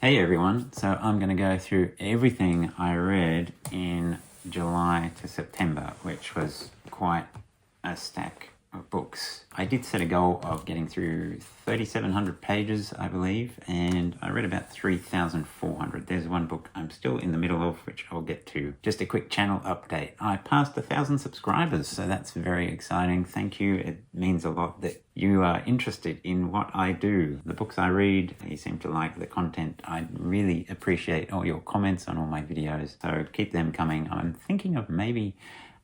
Hey everyone, so I'm going to go through everything I read in July to September, which was quite a stack of books. I did set a goal of getting through 3,700 pages, I believe, and I read about 3,400. There's one book I'm still in the middle of, which I'll get to. Just a quick channel update. I passed 1,000 subscribers, so that's very exciting. Thank you. It means a lot that you are interested in what I do, the books I read. You seem to like the content. I really appreciate all your comments on all my videos, so keep them coming. I'm thinking of maybe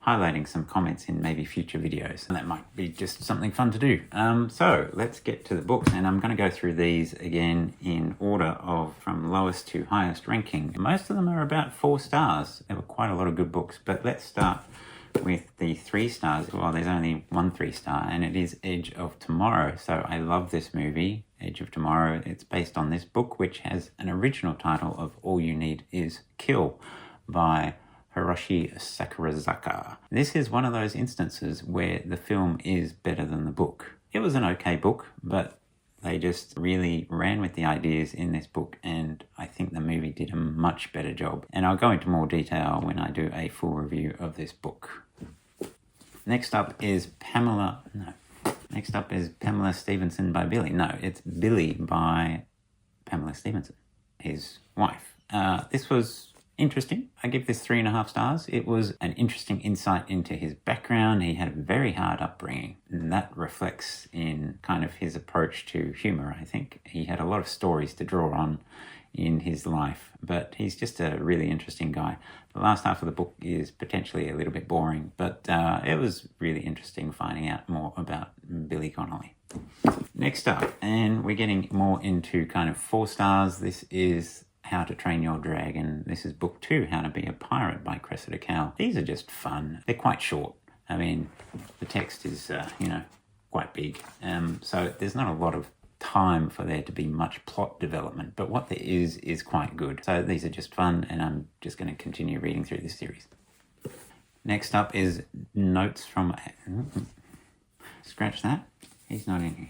highlighting some comments in maybe future videos, and that might be just something fun to do. So let's get to the books, and I'm going to go through these again in order of from lowest to highest ranking. Most of them are about 4 stars. There were quite a lot of good books, but let's start with the 3 stars. Well, there's only one 3-star, and it is Edge of Tomorrow. So I love this movie, Edge of Tomorrow. It's based on this book, which has an original title of All You Need Is Kill by Hiroshi Sakurazaka. This is one of those instances where the film is better than the book. It was an okay book, but they just really ran with the ideas in this book, and I think the movie did a much better job. And I'll go into more detail when I do a full review of this book. Next up is Pamela Stephenson by Billy. No, it's Billy by Pamela Stephenson, his wife. This was interesting. I give this 3.5 stars. It was an interesting insight into his background. He had a very hard upbringing, and that reflects in kind of his approach to humor, I think. He had a lot of stories to draw on in his life, but he's just a really interesting guy. The last half of the book is potentially a little bit boring, but it was really interesting finding out more about Billy Connolly. Next up, and we're getting more into kind of 4 stars. This is How to Train Your Dragon. This is book 2, How to Be a Pirate by Cressida Cowell. These are just fun. They're quite short. I mean, the text is, quite big. So there's not a lot of time for there to be much plot development, but what there is quite good. So these are just fun, and I'm just going to continue reading through this series. Next up is Notes from... Scratch that. He's not in here.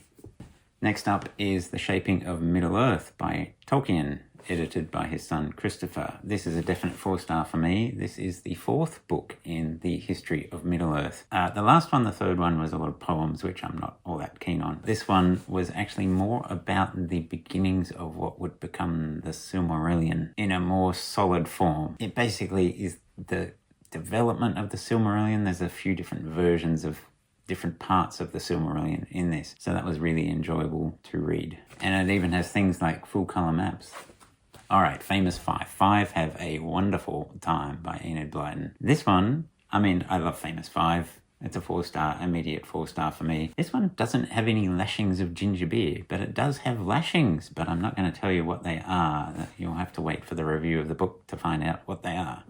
Next up is The Shaping of Middle-earth by Tolkien, edited by his son Christopher. This is a definite 4-star for me. This is the 4th book in the history of Middle-earth. The last one, the 3rd one, was a lot of poems, which I'm not all that keen on. This one was actually more about the beginnings of what would become the Silmarillion in a more solid form. It basically is the development of the Silmarillion. There's a few different versions of different parts of the Silmarillion in this, so that was really enjoyable to read. And it even has things like full color maps. Alright, Famous Five. 5 Have a Wonderful Time by Enid Blyton. This one, I mean, I love Famous Five. It's a 4-star, immediate 4-star for me. This one doesn't have any lashings of ginger beer, but it does have lashings, but I'm not going to tell you what they are. You'll have to wait for the review of the book to find out what they are.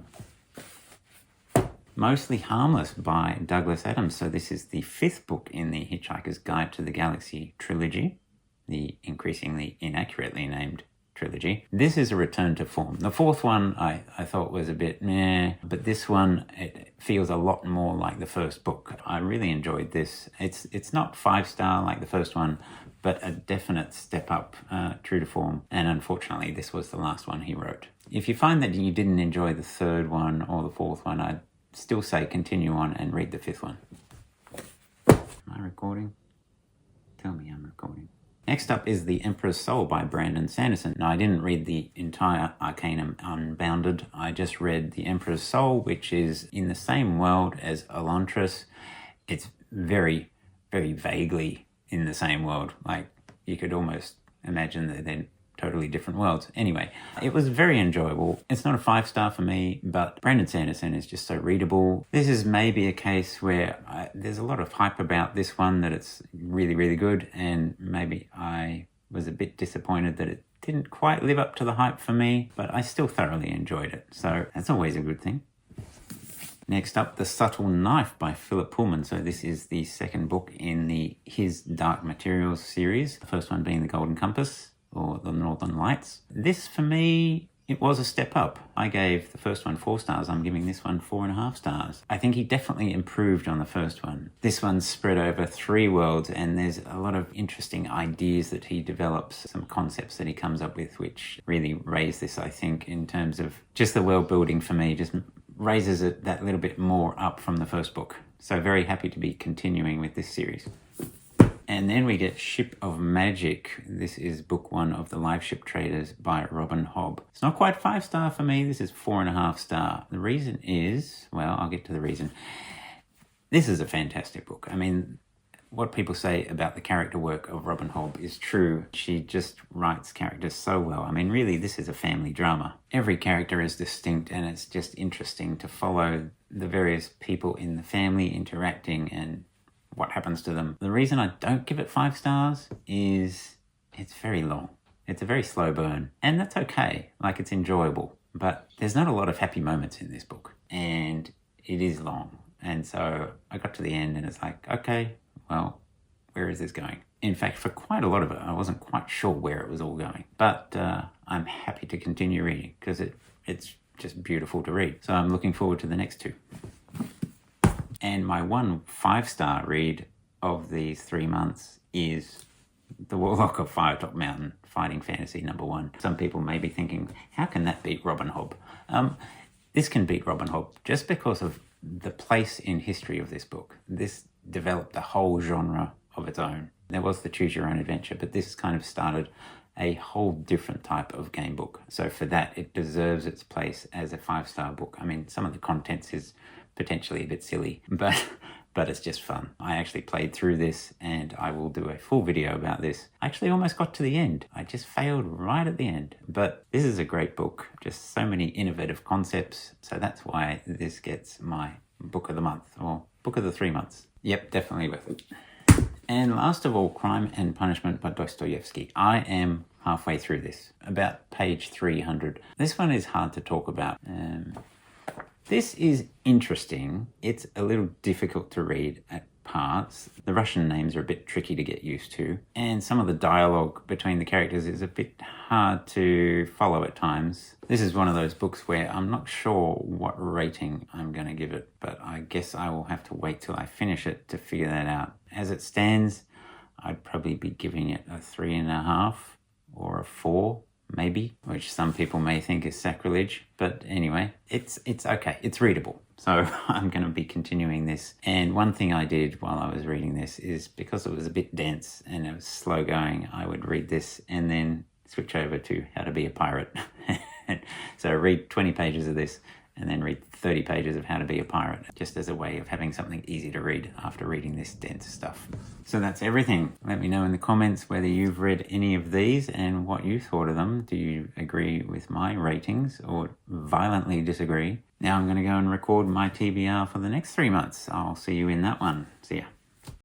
Mostly Harmless by Douglas Adams. So this is the 5th book in the Hitchhiker's Guide to the Galaxy trilogy, the increasingly inaccurately named trilogy. This is a return to form. The 4th one I thought was a bit meh, but this one, it feels a lot more like the 1st book. I really enjoyed this. It's not 5-star like the 1st one, but a definite step up, true to form. And unfortunately, this was the last one he wrote. If you find that you didn't enjoy the 3rd one or the 4th one, I'd still say continue on and read the 5th one. Am I recording? Tell me I'm recording. Next up is The Emperor's Soul by Brandon Sanderson. Now, I didn't read the entire Arcanum Unbounded. I just read The Emperor's Soul, which is in the same world as Elantris. It's very, very vaguely in the same world. Like, you could almost imagine that they're totally different worlds. Anyway, it was very enjoyable. It's not a 5-star for me, but Brandon Sanderson is just so readable. This is maybe a case where there's a lot of hype about this one, that it's really, really good, and maybe I was a bit disappointed that it didn't quite live up to the hype for me, but I still thoroughly enjoyed it. So that's always a good thing. Next up, The Subtle Knife by Philip Pullman. So this is the 2nd book in the His Dark Materials series, the first one being The Golden Compass, or The Northern Lights. This, for me, it was a step up. I gave the first one 4 stars. I'm giving this one 4.5 stars. I think he definitely improved on the first one. This one's spread over 3 worlds, and there's a lot of interesting ideas that he develops, some concepts that he comes up with, which really raise this, I think, in terms of just the world building for me, just raises it that little bit more up from the first book. So very happy to be continuing with this series. And then we get Ship of Magic. This is book 1 of the Liveship Traders by Robin Hobb. It's not quite 5 star for me. This is 4.5 star. The reason is, well, I'll get to the reason. This is a fantastic book. I mean, what people say about the character work of Robin Hobb is true. She just writes characters so well. I mean, really, this is a family drama. Every character is distinct, and it's just interesting to follow the various people in the family interacting and what happens to them. The reason I don't give it 5 stars is it's very long. It's a very slow burn, and that's okay. Like, it's enjoyable, but there's not a lot of happy moments in this book, and it is long. And so I got to the end and it's like, okay, well, where is this going? In fact, for quite a lot of it, I wasn't quite sure where it was all going, but I'm happy to continue reading because it's just beautiful to read. So I'm looking forward to the next 2. And my one 5-star read of these 3 months is The Warlock of Firetop Mountain, Fighting Fantasy #1. Some people may be thinking, how can that beat Robin Hobb? This can beat Robin Hobb just because of the place in history of this book. This developed a whole genre of its own. There was the Choose Your Own Adventure, but this kind of started a whole different type of game book. So for that, it deserves its place as a 5-star book. I mean, some of the contents is potentially a bit silly, but it's just fun. I actually played through this, and I will do a full video about this. I actually almost got to the end. I just failed right at the end. But this is a great book. Just so many innovative concepts. So that's why this gets my book of the month, or book of the 3 months. Yep, definitely worth it. And last of all, Crime and Punishment by Dostoevsky. I am halfway through this, about page 300. This one is hard to talk about. This is interesting. It's a little difficult to read at parts. The Russian names are a bit tricky to get used to, and some of the dialogue between the characters is a bit hard to follow at times. This is one of those books where I'm not sure what rating I'm going to give it, but I guess I will have to wait till I finish it to figure that out. As it stands, I'd probably be giving it a 3.5 or a 4. Maybe, which some people may think is sacrilege, but anyway, it's okay. It's readable. So I'm going to be continuing this. And one thing I did while I was reading this is, because it was a bit dense and it was slow going, I would read this and then switch over to How to Be a Pirate. So read 20 pages of this and then read 30 pages of How to Be a Pirate, just as a way of having something easy to read after reading this dense stuff. So that's everything. Let me know in the comments whether you've read any of these and what you thought of them. Do you agree with my ratings or violently disagree? Now I'm going to go and record my TBR for the next 3 months. I'll see you in that one. See ya.